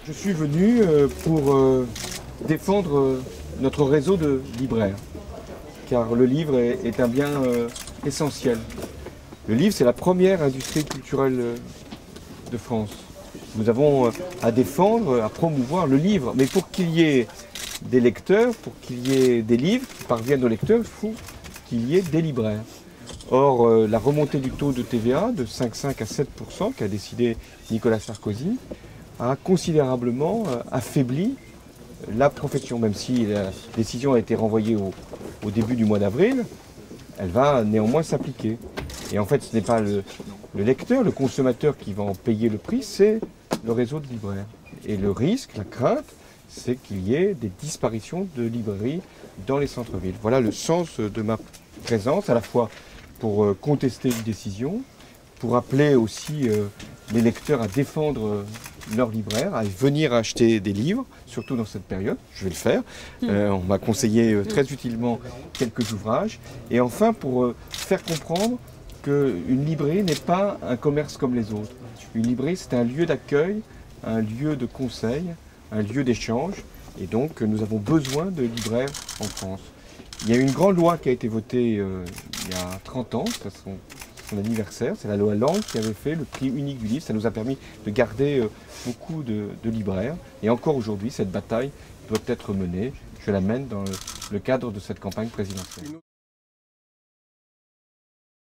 Je suis venu pour défendre notre réseau de libraires, car le livre est un bien essentiel. Le livre, c'est la première industrie culturelle de France. Nous avons à défendre, à promouvoir le livre, mais pour qu'il y ait des lecteurs, pour qu'il y ait des livres qui parviennent aux lecteurs, il faut qu'il y ait des libraires. Or, la remontée du taux de TVA de 5,5 à 7% qu'a décidé Nicolas Sarkozy a considérablement affaibli la profession. Même si la décision a été renvoyée au début du mois d'avril, elle va néanmoins s'appliquer. Et en fait, ce n'est pas le lecteur, le consommateur qui va en payer le prix, c'est le réseau de libraires. Et le risque, la crainte, c'est qu'il y ait des disparitions de librairies dans les centres-villes. Voilà le sens de ma présence, à la fois pour contester une décision, pour appeler aussi les lecteurs à défendre leurs libraires, à venir acheter des livres, surtout dans cette période. Je vais le faire. On m'a conseillé très utilement quelques ouvrages. Et enfin, pour faire comprendre qu'une librairie n'est pas un commerce comme les autres. Une librairie, c'est un lieu d'accueil, un lieu de conseil, un lieu d'échange. Et donc, nous avons besoin de libraires en France. Il y a une grande loi qui a été votée il y a 30 ans, c'est son anniversaire, c'est la loi Lang qui avait fait le prix unique du livre. Ça nous a permis de garder beaucoup de libraires. Et encore aujourd'hui, cette bataille doit être menée. Je la mène dans le cadre de cette campagne présidentielle.